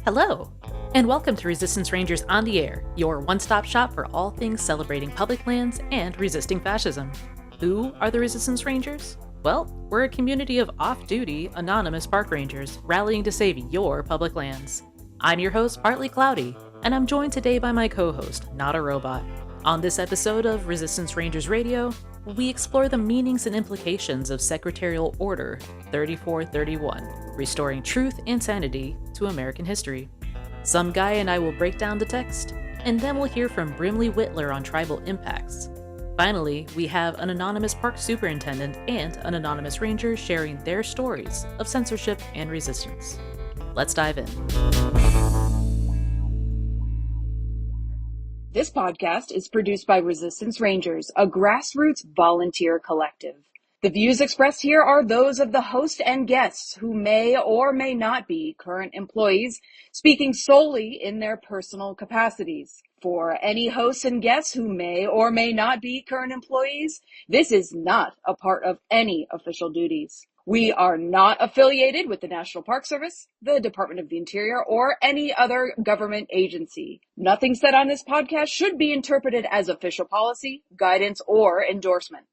Hello, and welcome to Resistance Rangers on the Air, your one-stop shop for all things celebrating public lands and resisting fascism. Who are the Resistance Rangers? Well, we're a community of off-duty, anonymous park rangers rallying to save your public lands. I'm your host, Partly Cloudy, and I'm joined today by my co-host, Not a Robot. On this episode of Resistance Rangers Radio, we explore the meanings and implications of Secretarial Order 3431, restoring truth and sanity to American history. Some guy and I will break down the text, and then we'll hear from Brimley Whitler on tribal impacts. Finally, we have an anonymous park superintendent and an anonymous ranger sharing their stories of censorship and resistance. Let's dive in. This podcast is produced by Resistance Rangers, a grassroots volunteer collective. The views expressed here are those of the host and guests who may or may not be current employees, speaking solely in their personal capacities. For any hosts and guests who may or may not be current employees, this is not a part of any official duties. We are not affiliated with the National Park Service, the Department of the Interior, or any other government agency. Nothing said on this podcast should be interpreted as official policy, guidance, or endorsement.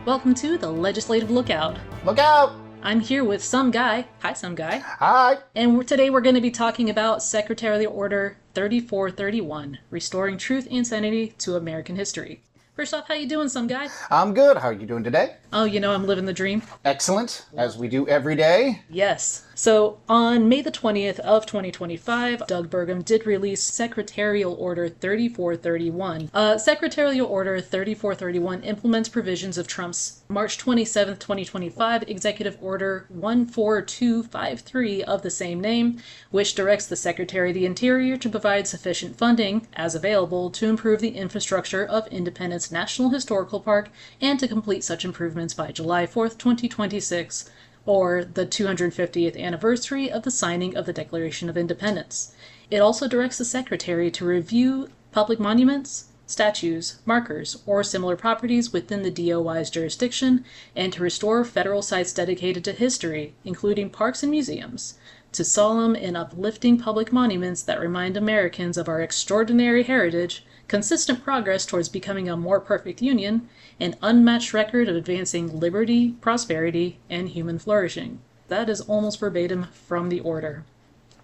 Welcome to the Legislative Lookout. Look out! I'm here with Some Guy. Hi, Some Guy. Hi! And today we're going to be talking about Secretarial Order 3431, restoring truth and sanity to American history. First off, how you doing, Some Guy? I'm good. How are you doing today? Oh, I'm living the dream. Excellent, as we do every day. Yes. So, on May the 20th of 2025, Doug Burgum did release Secretarial Order 3431. Secretarial Order 3431 implements provisions of Trump's March 27th, 2025 Executive Order 14253 of the same name, which directs the Secretary of the Interior to provide sufficient funding, as available, to improve the infrastructure of Independence National Historical Park and to complete such improvements by July 4th, 2026. Or the 250th anniversary of the signing of the Declaration of Independence. It also directs the Secretary to review public monuments, statues, markers, or similar properties within the DOI's jurisdiction, and to restore federal sites dedicated to history, including parks and museums, to solemn and uplifting public monuments that remind Americans of our extraordinary heritage, consistent progress towards becoming a more perfect union, an unmatched record of advancing liberty, prosperity, and human flourishing. That is almost verbatim from the order.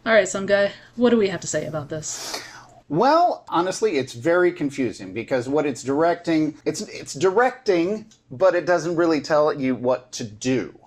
All right, Some Guy, what do we have to say about this? Well, honestly, it's very confusing because what it's directing, it's directing, but it doesn't really tell you what to do.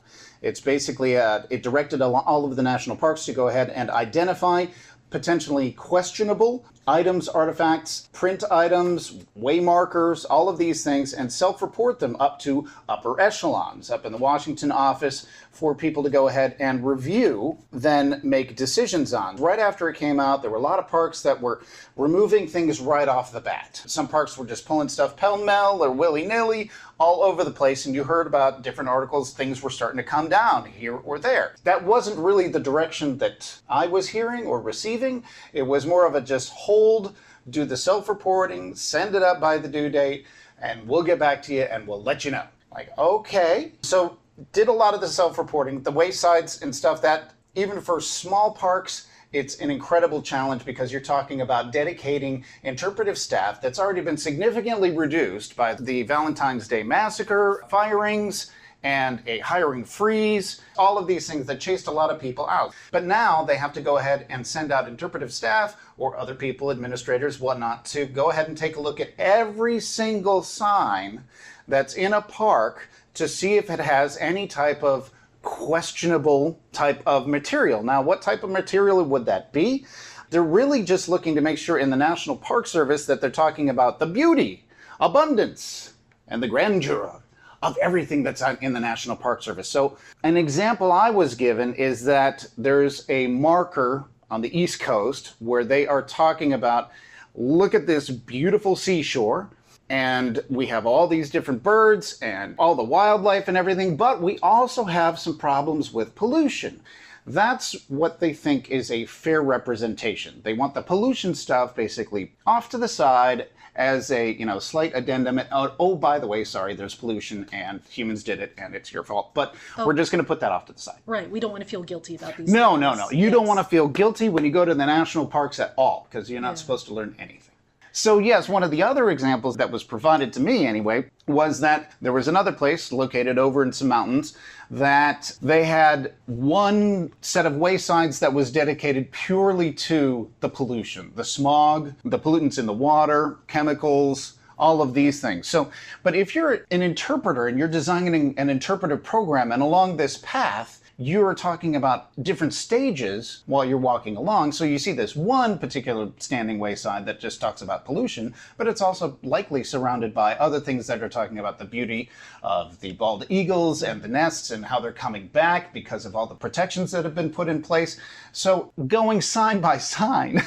It's basically, it directed all of the national parks to go ahead and identify potentially questionable items, artifacts, print items, way markers, all of these things, and self-report them up to upper echelons, up in the Washington office, for people to go ahead and review, then make decisions on. Right after it came out, there were a lot of parks that were removing things right off the bat. Some parks were just pulling stuff pell-mell or willy-nilly all over the place, and you heard about different articles, things were starting to come down here or there. That wasn't really the direction that I was hearing or receiving. It was more of a just hold, do the self-reporting, send it up by the due date, and we'll get back to you and we'll let you know. Like, okay. So did a lot of the self-reporting, the waysides and stuff, that even for small parks, it's an incredible challenge because you're talking about dedicating interpretive staff that's already been significantly reduced by the Valentine's Day massacre, firings, and a hiring freeze, all of these things that chased a lot of people out. But now they have to go ahead and send out interpretive staff or other people, administrators, whatnot, to go ahead and take a look at every single sign that's in a park to see if it has any type of questionable type of material. Now, what type of material would that be? They're really just looking to make sure in the National Park Service that they're talking about the beauty, abundance, and the grandeur of everything that's in the National Park Service. So an example I was given is that there's a marker on the East Coast where they are talking about, look at this beautiful seashore, and we have all these different birds and all the wildlife and everything, but we also have some problems with pollution. That's what they think is a fair representation. They want the pollution stuff basically off to the side as a, slight addendum. And, oh, by the way, sorry, there's pollution and humans did it and it's your fault. But we're just going to put that off to the side. Right. We don't want to feel guilty about these No. things. You don't want to feel guilty when you go to the national parks at all, because you're not supposed to learn anything. So yes, one of the other examples that was provided to me anyway was that there was another place located over in some mountains that they had one set of waysides that was dedicated purely to the pollution, the smog, the pollutants in the water, chemicals, all of these things. So, but if you're an interpreter and you're designing an interpretive program, and along this path, you're talking about different stages while you're walking along. So you see this one particular standing wayside that just talks about pollution, but it's also likely surrounded by other things that are talking about the beauty of the bald eagles and the nests and how they're coming back because of all the protections that have been put in place. So going sign by sign,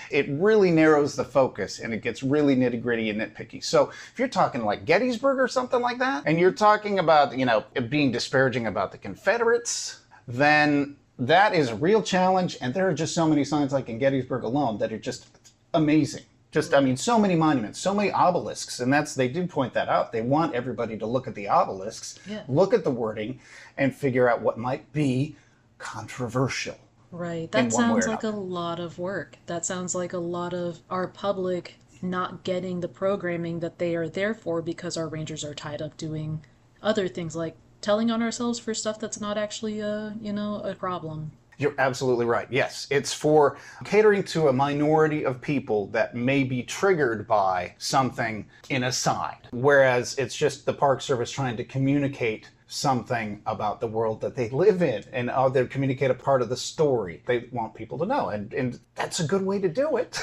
it really narrows the focus and it gets really nitty gritty and nitpicky. So if you're talking like Gettysburg or something like that, and you're talking about, it being disparaging about the Confederates, then that is a real challenge. And there are just so many signs like in Gettysburg alone that are just amazing. So many monuments, so many obelisks. And they do point that out. They want everybody to look at the obelisks, look at the wording, and figure out what might be controversial. Right. That sounds like a lot of work. That sounds like a lot of our public not getting the programming that they are there for because our rangers are tied up doing other things like telling on ourselves for stuff that's not actually a problem. You're absolutely right. Yes, it's for catering to a minority of people that may be triggered by something in a side, whereas it's just the Park Service trying to communicate something about the world that they live in, and they communicate a part of the story they want people to know, and that's a good way to do it.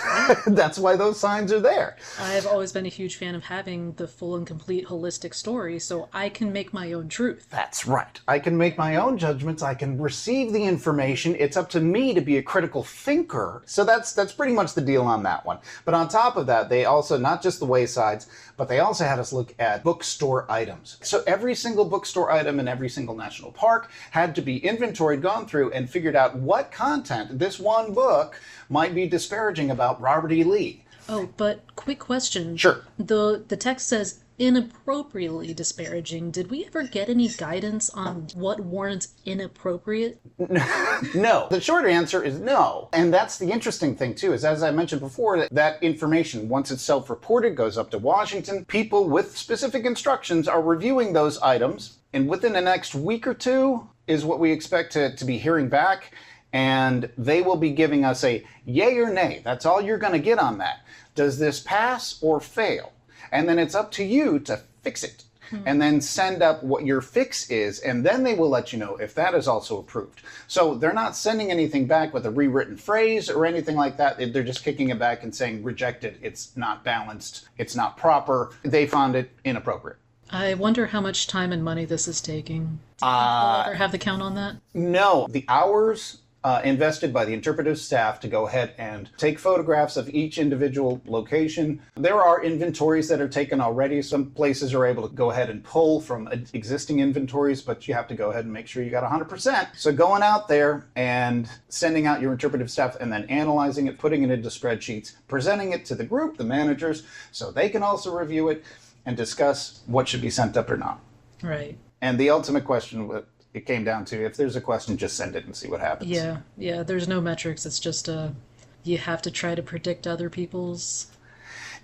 That's why those signs are there. I've always been a huge fan of having the full and complete holistic story, so I can make my own truth. That's right. I can make my own judgments. I can receive the information. It's up to me to be a critical thinker. So that's pretty much the deal on that one. But on top of that, they also, not just the waysides, but they also had us look at bookstore items. So every single bookstore item in every single national park had to be inventoried, gone through, and figured out what content this one book might be disparaging about Robert E. Lee. Oh, but quick question. Sure. The text says inappropriately disparaging. Did we ever get any guidance on what warrants inappropriate? No. The short answer is no. And that's the interesting thing, too, is as I mentioned before, that information, once it's self-reported, goes up to Washington. People with specific instructions are reviewing those items. And within the next week or two is what we expect to be hearing back. And they will be giving us a yay or nay. That's all you're going to get on that. Does this pass or fail? And then it's up to you to fix it. And then send up what your fix is, and then they will let you know if that is also approved. So they're not sending anything back with a rewritten phrase or anything like that. They're just kicking it back and saying, rejected, it's not balanced, it's not proper, they found it inappropriate. I wonder how much time and money this is taking. Do you ever have the count on that? No. The hours invested by the interpretive staff to go ahead and take photographs of each individual location. There are inventories that are taken already. Some places are able to go ahead and pull from existing inventories, but you have to go ahead and make sure you got 100%. So going out there and sending out your interpretive staff and then analyzing it, putting it into spreadsheets, presenting it to the group, the managers, so they can also review it and discuss what should be sent up or not. Right. And the ultimate question it came down to, if there's a question, just send it and see what happens. Yeah, there's no metrics. It's just you have to try to predict other people's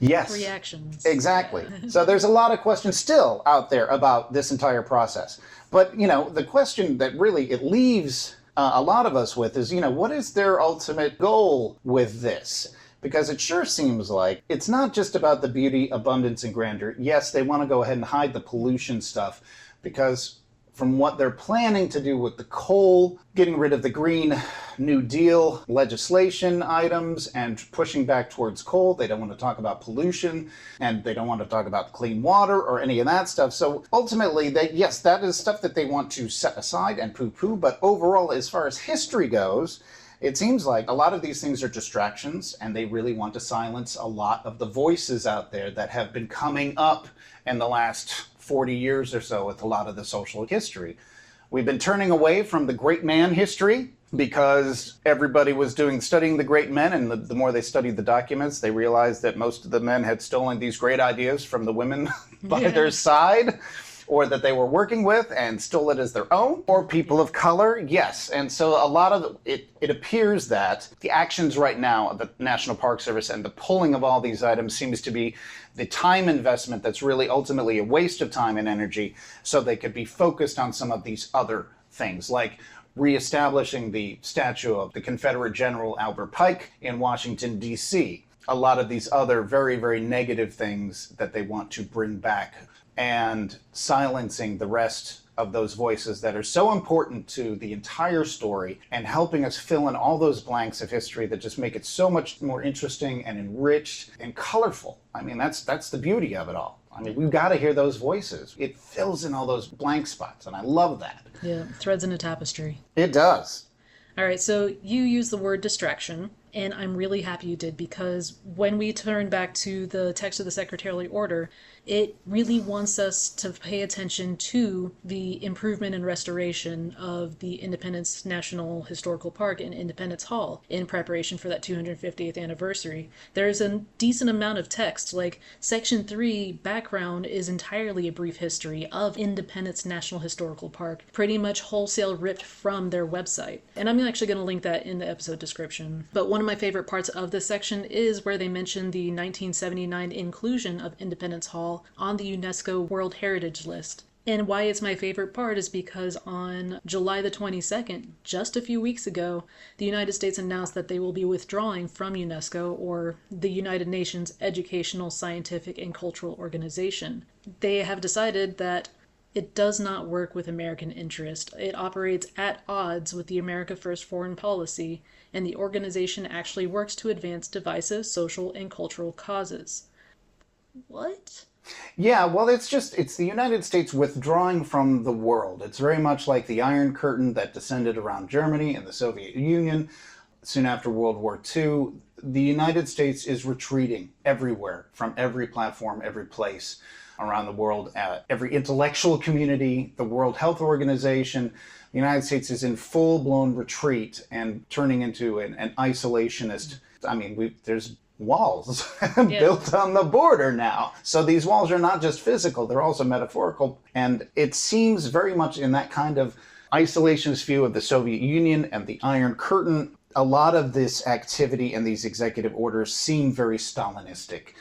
reactions. Exactly. So there's a lot of questions still out there about this entire process. But, the question that really it leaves a lot of us with is, what is their ultimate goal with this? Because it sure seems like it's not just about the beauty, abundance, and grandeur. Yes, they want to go ahead and hide the pollution stuff because from what they're planning to do with the coal, getting rid of the Green New Deal legislation items and pushing back towards coal. They don't want to talk about pollution, and they don't want to talk about clean water or any of that stuff. So ultimately, yes, that is stuff that they want to set aside and poo-poo, but overall, as far as history goes, it seems like a lot of these things are distractions, and they really want to silence a lot of the voices out there that have been coming up in the last 40 years or so with a lot of the social history. We've been turning away from the great man history because everybody was studying the great men, and the more they studied the documents, they realized that most of the men had stolen these great ideas from the women by their side, or that they were working with and stole it as their own, or people of color, yes. And so a lot of it appears that the actions right now of the National Park Service and the pulling of all these items seems to be the time investment that's really ultimately a waste of time and energy, so they could be focused on some of these other things, like reestablishing the statue of the Confederate General Albert Pike in Washington, D.C. A lot of these other very, very negative things that they want to bring back, and silencing the rest of those voices that are so important to the entire story and helping us fill in all those blanks of history that just make it so much more interesting and enriched and colorful. I mean, that's the beauty of it all. I mean, we've got to hear those voices. It fills in all those blank spots, and I love that. Yeah, threads in a tapestry. It does. All right, so you use the word distraction, and I'm really happy you did, because when we turn back to the text of the Secretarial Order, it really wants us to pay attention to the improvement and restoration of the Independence National Historical Park and Independence Hall in preparation for that 250th anniversary. There's a decent amount of text, like Section 3 background is entirely a brief history of Independence National Historical Park, pretty much wholesale ripped from their website. And I'm actually going to link that in the episode description. But one of my favorite parts of this section is where they mention the 1979 inclusion of Independence Hall on the UNESCO World Heritage List. And why it's my favorite part is because on July the 22nd, just a few weeks ago, the United States announced that they will be withdrawing from UNESCO, or the United Nations Educational, Scientific, and Cultural Organization. They have decided that it does not work with American interest. It operates at odds with the America First foreign policy, and the organization actually works to advance divisive social and cultural causes. What? Yeah, well, it's the United States withdrawing from the world. It's very much like the Iron Curtain that descended around Germany and the Soviet Union soon after World War II. The United States is retreating everywhere, from every platform, every place around the world. Every intellectual community, the World Health Organization, the United States is in full-blown retreat and turning into an isolationist. I mean, there's walls built on the border now. So these walls are not just physical, they're also metaphorical. And it seems very much in that kind of isolationist view of the Soviet Union and the Iron Curtain. A lot of this activity and these executive orders seem very Stalinistic.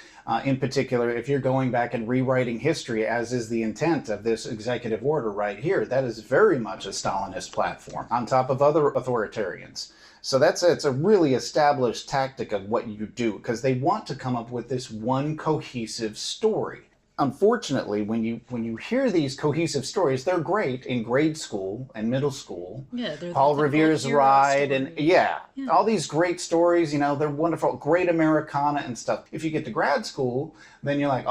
In particular, if you're going back and rewriting history, as is the intent of this executive order right here, that is very much a Stalinist platform on top of other authoritarians. So it's a really established tactic of what you do, because they want to come up with this one cohesive story. Unfortunately, when you hear these cohesive stories, they're great in grade school and middle school. Yeah, they're Paul Revere's Ride, and all these great stories, they're wonderful, great Americana and stuff. If you get to grad school, then you're like,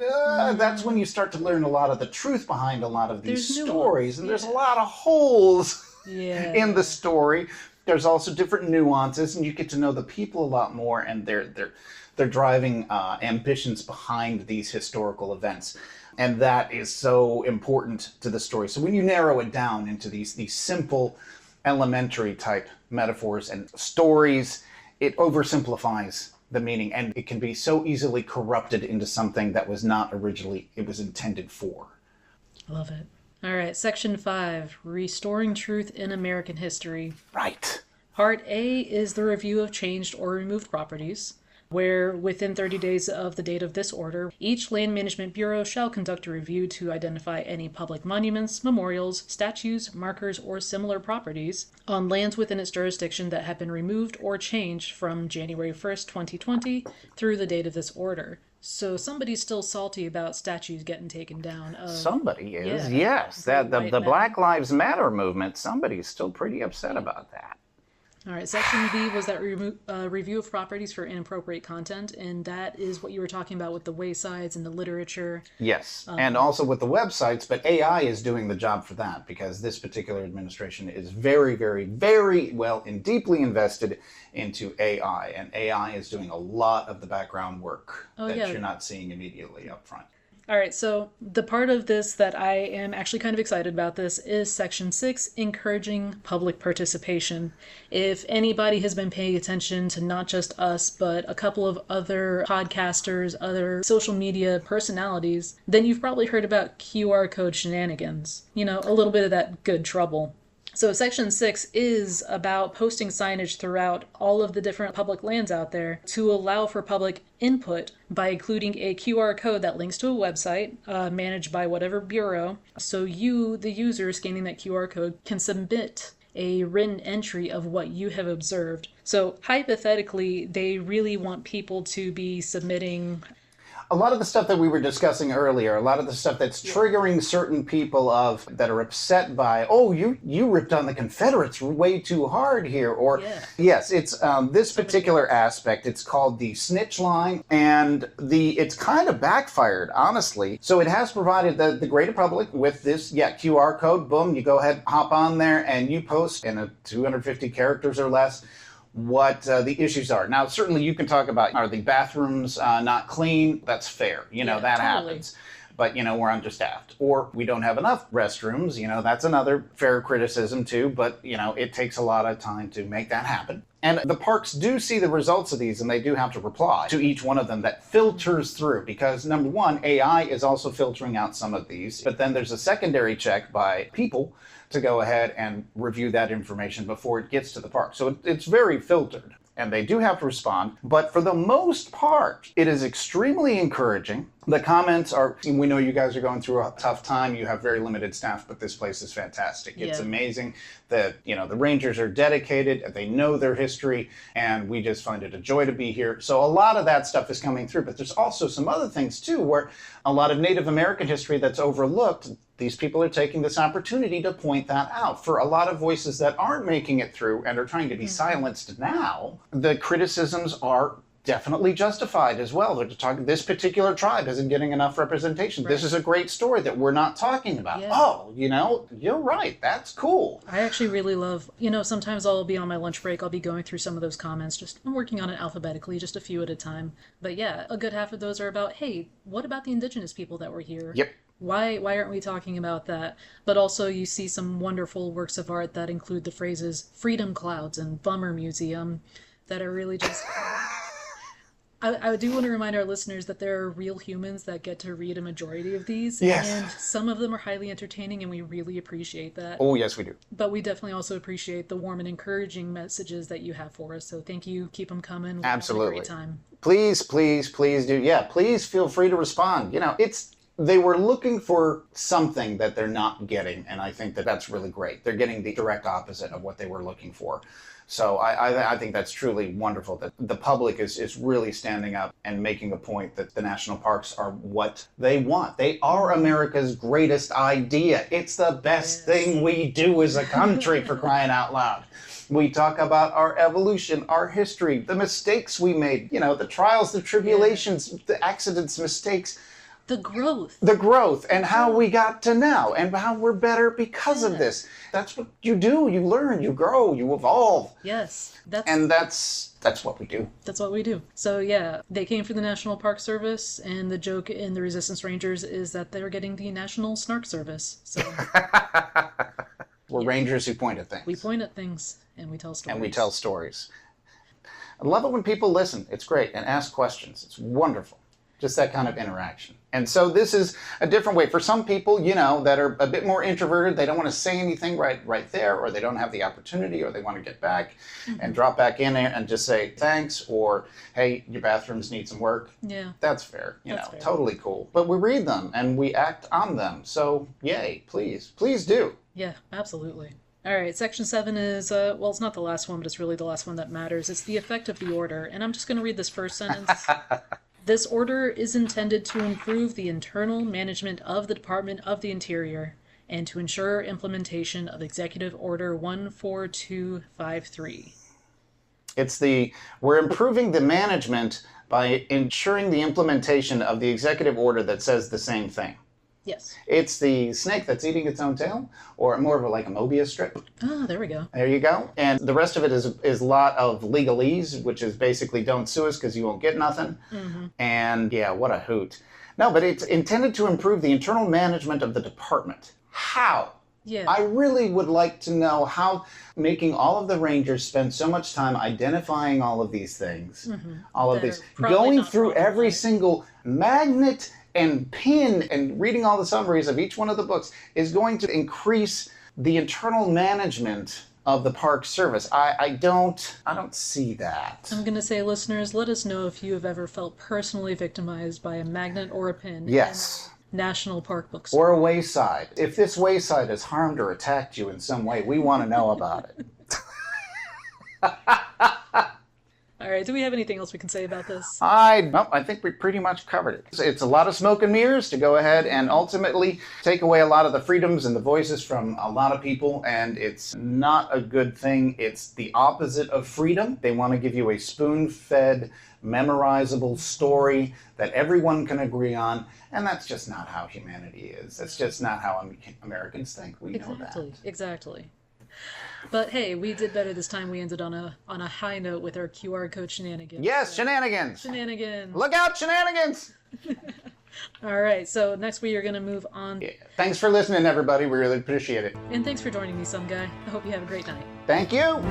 that's when you start to learn a lot of the truth behind a lot of these stories, and there's a lot of holes in the story. There's also different nuances, and you get to know the people a lot more, and they're driving ambitions behind these historical events. And that is so important to the story. So when you narrow it down into these simple, elementary type metaphors and stories, it oversimplifies the meaning, and it can be so easily corrupted into something that was not originally it was intended for. Love it. All right, Section 5, Restoring Truth in American History. Right. Part A is the review of changed or removed properties, where within 30 days of the date of this order, each Land Management Bureau shall conduct a review to identify any public monuments, memorials, statues, markers, or similar properties on lands within its jurisdiction that have been removed or changed from January 1st, 2020 through the date of this order. So somebody's still salty about statues getting taken down. Somebody is, yes. The Black Lives Matter movement, somebody's still pretty upset about that. All right, Section B was that review of properties for inappropriate content, and that is what you were talking about with the waysides and the literature. Yes, and also with the websites, but AI is doing the job for that, because this particular administration is very, very, very well and deeply invested into AI, and AI is doing a lot of the background work that you're not seeing immediately up front. All right, so the part of this that I am actually kind of excited about this is Section 6, encouraging public participation. If anybody has been paying attention to not just us, but a couple of other podcasters, other social media personalities, then you've probably heard about QR code shenanigans. You know, a little bit of that good trouble. So Section 6 is about posting signage throughout all of the different public lands out there to allow for public input by including a QR code that links to a website managed by whatever bureau. So you, the user scanning that QR code, can submit a written entry of what you have observed. So hypothetically, they really want people to be submitting a lot of the stuff that we were discussing earlier, a lot of the stuff that's triggering certain people that are upset by, oh, you ripped on the Confederates way too hard here, or yes, it's this particular aspect. It's called the snitch line, and it's kind of backfired, honestly. So it has provided the greater public with this QR code. Boom, you go ahead, hop on there, and you post in 250 characters or less what the issues are. Now, certainly you can talk about, are the bathrooms not clean? That's fair. That happens. But, we're understaffed. Or we don't have enough restrooms. That's another fair criticism too. But, it takes a lot of time to make that happen. And the parks do see the results of these, and they do have to reply to each one of them that filters through. Because, number one, AI is also filtering out some of these. But then there's a secondary check by people to go ahead and review that information before it gets to the park. So it's very filtered, and they do have to respond. But for the most part, it is extremely encouraging. The comments are, we know you guys are going through a tough time. You have very limited staff, but this place is fantastic. It's amazing that, the Rangers are dedicated, and they know their history, and we just find it a joy to be here. So a lot of that stuff is coming through, but there's also some other things too, where a lot of Native American history that's overlooked, these people are taking this opportunity to point that out. For a lot of voices that aren't making it through and are trying to be silenced now, the criticisms are definitely justified as well. They're talking, this particular tribe isn't getting enough representation. Right. This is a great story that we're not talking about. Yeah. Oh, you're right. That's cool. I actually really love, sometimes I'll be on my lunch break, I'll be going through some of those comments, I'm working on it alphabetically, just a few at a time. But yeah, a good half of those are about, hey, what about the indigenous people that were here? Yep. Why aren't we talking about that? But also you see some wonderful works of art that include the phrases Freedom Clouds and Bummer Museum that are really just... I do want to remind our listeners that there are real humans that get to read a majority of these. Yes. And some of them are highly entertaining, and we really appreciate that. Oh, yes, we do. But we definitely also appreciate the warm and encouraging messages that you have for us. So thank you. Keep them coming. We're Absolutely. having a great time. Please do. Yeah, please feel free to respond. They were looking for something that they're not getting, and I think that that's really great. They're getting the direct opposite of what they were looking for. So I think that's truly wonderful that the public is really standing up and making a point that the national parks are what they want. They are America's greatest idea. It's the best thing we do as a country, for crying out loud. We talk about our evolution, our history, the mistakes we made, the trials, the tribulations, the accidents, mistakes. The growth. And how we got to now and how we're better because of this. That's what you do. You learn, you grow, you evolve. Yes. That's what we do. That's what we do. So yeah, they came for the National Park Service, and the joke in the Resistance Rangers is that they were getting the National Snark Service. So we're Rangers who point at things. We point at things and we tell stories. I love it when people listen. It's great. And ask questions. It's wonderful. Just that kind of interaction. And so this is a different way. For some people, that are a bit more introverted, they don't want to say anything right there, or they don't have the opportunity, or they want to get back and drop back in there and just say thanks, or hey, your bathrooms need some work. Yeah. That's fair. That's fair. Totally cool. But we read them and we act on them. So yay, please do. Yeah, absolutely. All right, Section 7 is, it's not the last one, but it's really the last one that matters. It's the effect of the order. And I'm just going to read this first sentence. This order is intended to improve the internal management of the Department of the Interior and to ensure implementation of Executive Order 14253. We're improving the management by ensuring the implementation of the executive order that says the same thing. Yes. It's the snake that's eating its own tail, or more of like a Mobius strip. Oh, there we go. There you go. And the rest of it is a lot of legalese, which is basically don't sue us because you won't get nothing. Mm-hmm. And yeah, what a hoot. No, but it's intended to improve the internal management of the department. How? Yeah. I really would like to know how making all of the rangers spend so much time identifying all of these things, all of these, going through every single magnet and pin and reading all the summaries of each one of the books is going to increase the internal management of the Park Service. I don't see that. I'm going to say, listeners, let us know if you have ever felt personally victimized by a magnet or a pin. Yes. National Park Bookstore. Or a wayside. If this wayside has harmed or attacked you in some way, we want to know about it. All right, do we have anything else we can say about this? I think we pretty much covered it. It's a lot of smoke and mirrors to go ahead and ultimately take away a lot of the freedoms and the voices from a lot of people, and it's not a good thing. It's the opposite of freedom. They want to give you a spoon-fed, memorizable story that everyone can agree on, and that's just not how humanity is. That's just not how Americans think. We know that. Exactly. But hey, we did better this time. We ended on a high note with our QR code shenanigans. Yes, shenanigans! Shenanigans! Look out, shenanigans! All right, so next we are going to move on. Yeah. Thanks for listening, everybody. We really appreciate it. And thanks for joining me, some guy. I hope you have a great night. Thank you!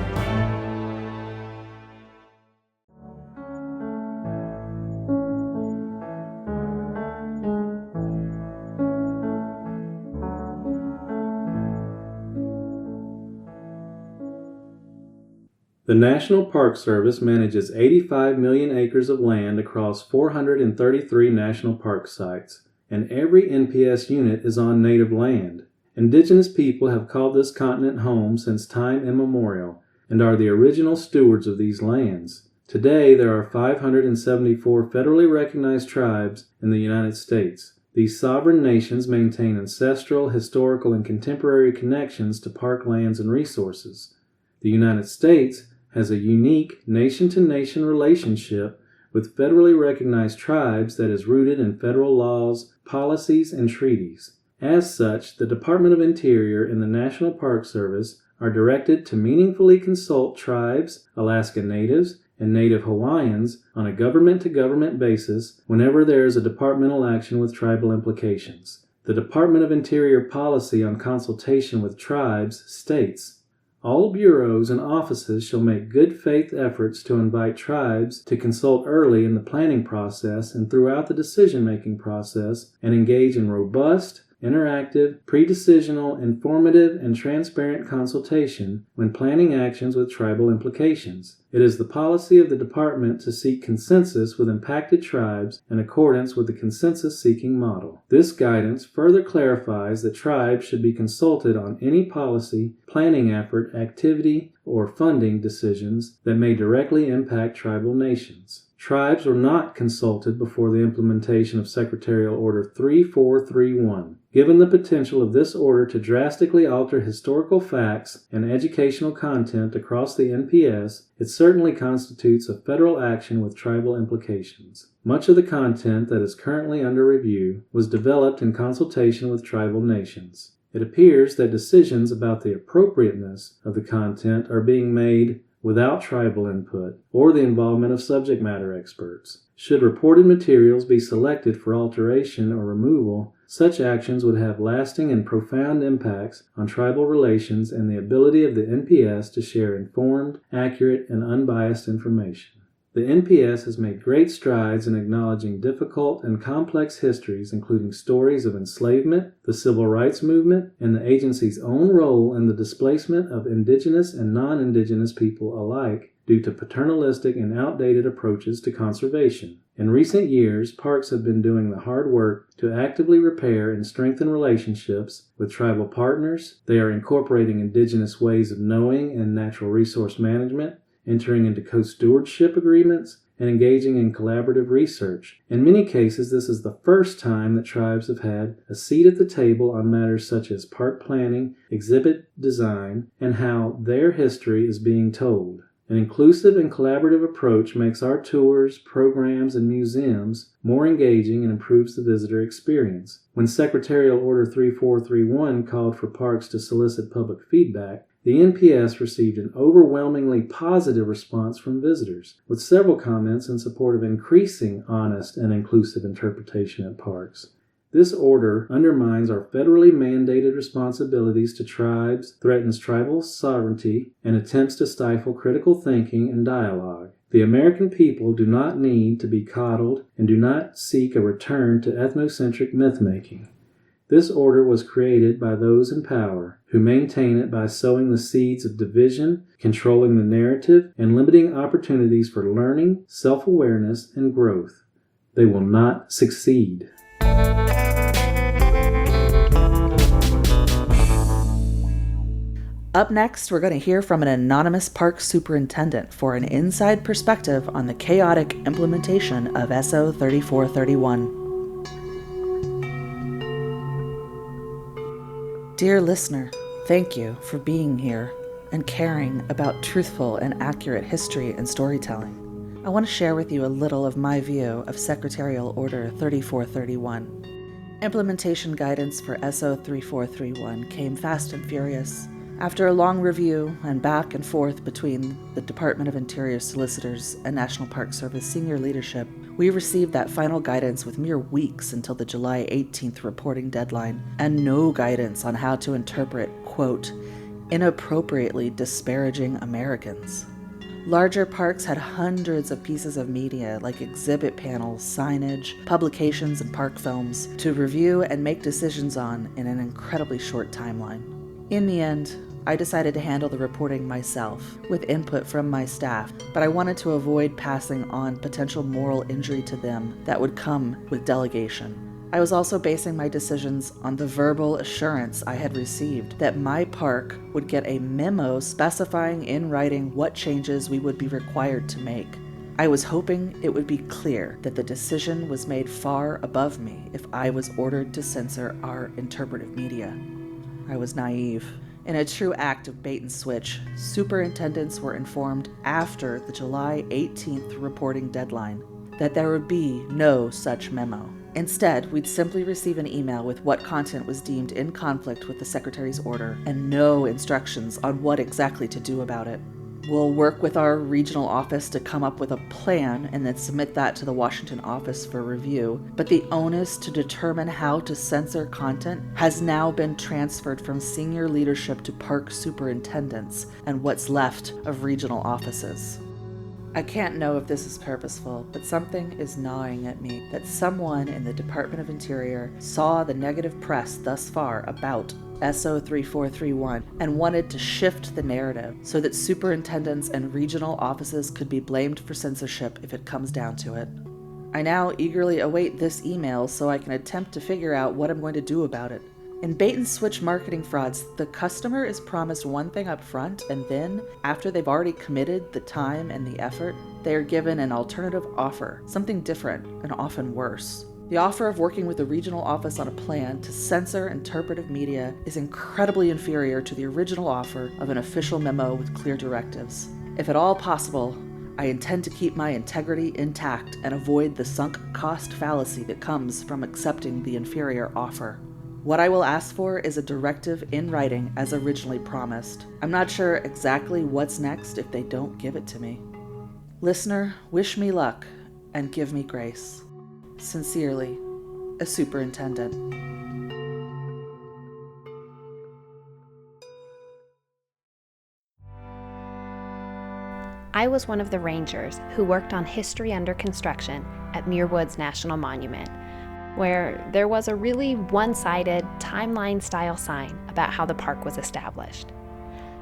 The National Park Service manages 85 million acres of land across 433 national park sites, and every NPS unit is on native land. Indigenous people have called this continent home since time immemorial and are the original stewards of these lands. Today, there are 574 federally recognized tribes in the United States. These sovereign nations maintain ancestral, historical, and contemporary connections to park lands and resources. The United States has a unique nation-to-nation relationship with federally recognized tribes that is rooted in federal laws, policies, and treaties. As such, the Department of Interior and the National Park Service are directed to meaningfully consult tribes, Alaska Natives, and Native Hawaiians on a government-to-government basis whenever there is a departmental action with tribal implications. The Department of Interior policy on consultation with tribes states, all bureaus and offices shall make good faith efforts to invite tribes to consult early in the planning process and throughout the decision-making process and engage in robust, interactive, pre-decisional, informative, and transparent consultation when planning actions with tribal implications. It is the policy of the Department to seek consensus with impacted tribes in accordance with the consensus-seeking model. This guidance further clarifies that tribes should be consulted on any policy, planning effort, activity, or funding decisions that may directly impact tribal nations. Tribes were not consulted before the implementation of Secretarial Order 3431. Given the potential of this order to drastically alter historical facts and educational content across the NPS, it certainly constitutes a federal action with tribal implications. Much of the content that is currently under review was developed in consultation with tribal nations. It appears that decisions about the appropriateness of the content are being made without tribal input or the involvement of subject matter experts. Should reported materials be selected for alteration or removal, such actions would have lasting and profound impacts on tribal relations and the ability of the NPS to share informed, accurate, and unbiased information. The NPS has made great strides in acknowledging difficult and complex histories, including stories of enslavement, the civil rights movement, and the agency's own role in the displacement of indigenous and non-indigenous people alike due to paternalistic and outdated approaches to conservation. In recent years, parks have been doing the hard work to actively repair and strengthen relationships with tribal partners. They are incorporating indigenous ways of knowing and natural resource management, entering into co-stewardship agreements, and engaging in collaborative research. In many cases, this is the first time that tribes have had a seat at the table on matters such as park planning, exhibit design, and how their history is being told. An inclusive and collaborative approach makes our tours, programs, and museums more engaging and improves the visitor experience. When Secretarial Order 3431 called for parks to solicit public feedback, The NPS received an overwhelmingly positive response from visitors, with several comments in support of increasing honest and inclusive interpretation at parks. This order undermines our federally mandated responsibilities to tribes, threatens tribal sovereignty, and attempts to stifle critical thinking and dialogue. The American people do not need to be coddled and do not seek a return to ethnocentric myth-making. This order was created by those in power, who maintain it by sowing the seeds of division, controlling the narrative, and limiting opportunities for learning, self-awareness, and growth. They will not succeed. Up next, we're going to hear from an anonymous park superintendent for an inside perspective on the chaotic implementation of SO 3431. Dear listener, thank you for being here and caring about truthful and accurate history and storytelling. I want to share with you a little of my view of Secretarial Order 3431. Implementation guidance for SO 3431 came fast and furious. After a long review and back and forth between the Department of Interior solicitors and National Park Service senior leadership, we received that final guidance with mere weeks until the July 18th reporting deadline, and no guidance on how to interpret, quote, inappropriately disparaging Americans. Larger parks had hundreds of pieces of media like exhibit panels, signage, publications, and park films to review and make decisions on in an incredibly short timeline. In the end, I decided to handle the reporting myself, with input from my staff, but I wanted to avoid passing on potential moral injury to them that would come with delegation. I was also basing my decisions on the verbal assurance I had received that my park would get a memo specifying in writing what changes we would be required to make. I was hoping it would be clear that the decision was made far above me if I was ordered to censor our interpretive media. I was naive. In a true act of bait and switch, superintendents were informed after the July 18th reporting deadline that there would be no such memo. Instead, we'd simply receive an email with what content was deemed in conflict with the Secretary's order and no instructions on what exactly to do about it. We'll work with our regional office to come up with a plan and then submit that to the Washington office for review, but the onus to determine how to censor content has now been transferred from senior leadership to park superintendents and what's left of regional offices. I can't know if this is purposeful, but something is gnawing at me that someone in the Department of Interior saw the negative press thus far about SO 3431 and wanted to shift the narrative so that superintendents and regional offices could be blamed for censorship if it comes down to it. I now eagerly await this email so I can attempt to figure out what I'm going to do about it. In bait and switch marketing frauds, the customer is promised one thing up front, and then, after they've already committed the time and the effort, they are given an alternative offer, something different and often worse. The offer of working with the regional office on a plan to censor interpretive media is incredibly inferior to the original offer of an official memo with clear directives. If at all possible, I intend to keep my integrity intact and avoid the sunk cost fallacy that comes from accepting the inferior offer. What I will ask for is a directive in writing as originally promised. I'm not sure exactly what's next if they don't give it to me. Listener, wish me luck and give me grace. Sincerely, a superintendent. I was one of the rangers who worked on history under construction at Muir Woods National Monument, where there was a really one-sided timeline-style sign about how the park was established.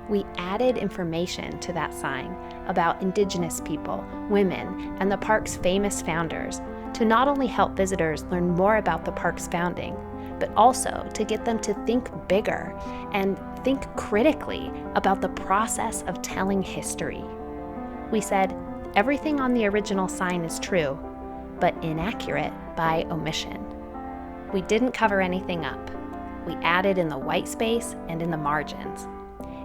We added information to that sign about Indigenous people, women, and the park's famous founders to not only help visitors learn more about the park's founding, but also to get them to think bigger and think critically about the process of telling history. We said, everything on the original sign is true, but inaccurate by omission. We didn't cover anything up. We added in the white space and in the margins.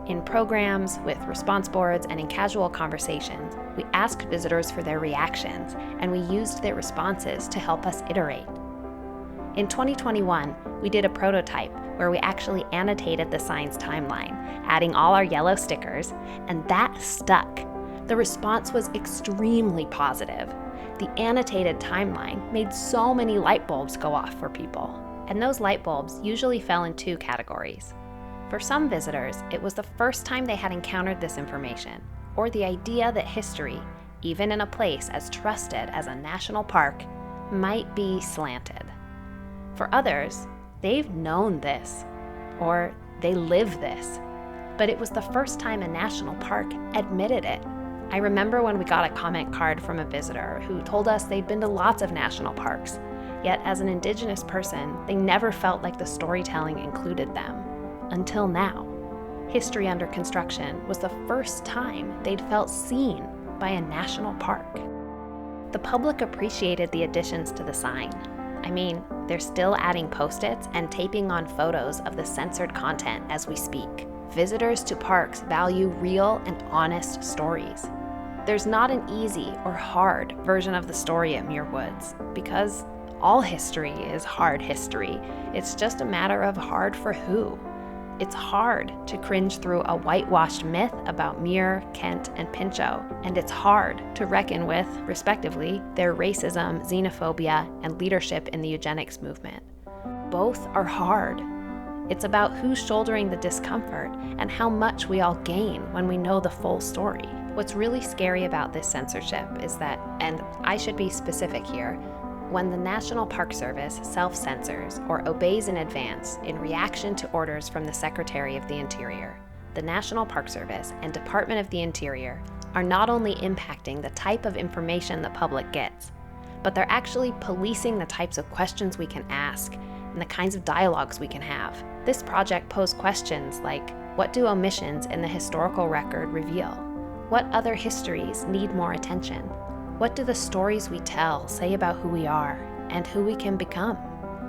In programs, with response boards, and in casual conversations, we asked visitors for their reactions, and we used their responses to help us iterate. In 2021, we did a prototype where we actually annotated the sign's timeline, adding all our yellow stickers, and that stuck. The response was extremely positive. The annotated timeline made so many light bulbs go off for people, and those light bulbs usually fell in two categories. For some visitors, it was the first time they had encountered this information, or the idea that history, even in a place as trusted as a national park, might be slanted. For others, they've known this, or they live this, but it was the first time a national park admitted it. I remember when we got a comment card from a visitor who told us they'd been to lots of national parks, yet as an Indigenous person, they never felt like the storytelling included them. Until now. History Under Construction was the first time they'd felt seen by a national park. The public appreciated the additions to the sign. I mean, they're still adding post-its and taping on photos of the censored content as we speak. Visitors to parks value real and honest stories. There's not an easy or hard version of the story at Muir Woods, because all history is hard history. It's just a matter of hard for who. It's hard to cringe through a whitewashed myth about Muir, Kent, and Pinchot, and it's hard to reckon with, respectively, their racism, xenophobia, and leadership in the eugenics movement. Both are hard. It's about who's shouldering the discomfort and how much we all gain when we know the full story. What's really scary about this censorship is that, and I should be specific here, when the National Park Service self-censors or obeys in advance in reaction to orders from the Secretary of the Interior, the National Park Service and Department of the Interior are not only impacting the type of information the public gets, but they're actually policing the types of questions we can ask and the kinds of dialogues we can have. This project posed questions like, what do omissions in the historical record reveal? What other histories need more attention? What do the stories we tell say about who we are and who we can become?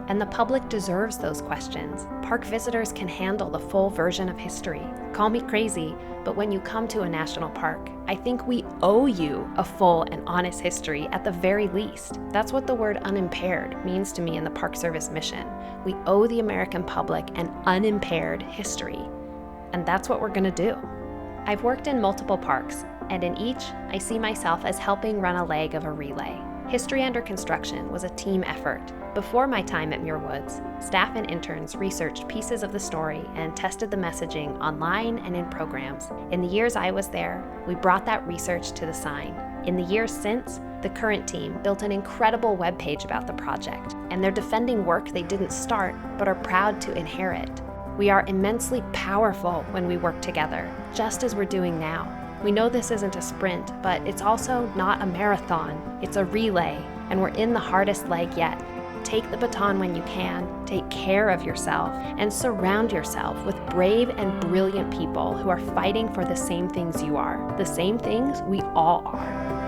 And the public deserves those questions. Park visitors can handle the full version of history. Call me crazy, but when you come to a national park, I think we owe you a full and honest history at the very least. That's what the word unimpaired means to me in the Park Service mission. We owe the American public an unimpaired history. And that's what we're gonna do. I've worked in multiple parks, and in each, I see myself as helping run a leg of a relay. History Under Construction was a team effort. Before my time at Muir Woods, staff and interns researched pieces of the story and tested the messaging online and in programs. In the years I was there, we brought that research to the sign. In the years since, the current team built an incredible webpage about the project, and they're defending work they didn't start but are proud to inherit. We are immensely powerful when we work together, just as we're doing now. We know this isn't a sprint, but it's also not a marathon. It's a relay, and we're in the hardest leg yet. Take the baton when you can, take care of yourself, and surround yourself with brave and brilliant people who are fighting for the same things you are, the same things we all are.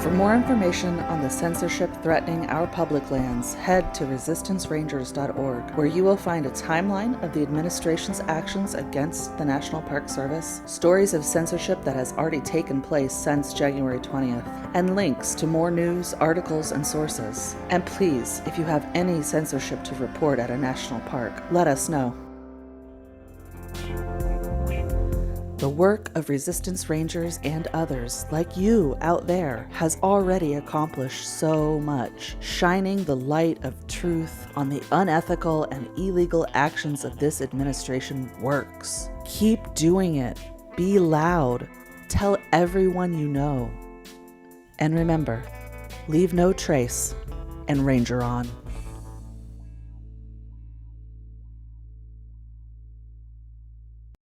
For more information on the censorship threatening our public lands, head to resistancerangers.org, where you will find a timeline of the administration's actions against the National Park Service, stories of censorship that has already taken place since January 20th, and links to more news, articles, and sources. And please, if you have any censorship to report at a national park, let us know. The work of Resistance Rangers and others, like you out there, has already accomplished so much, shining the light of truth on the unethical and illegal actions of this administration works. Keep doing it. Be loud. Tell everyone you know. And remember, leave no trace and Ranger on.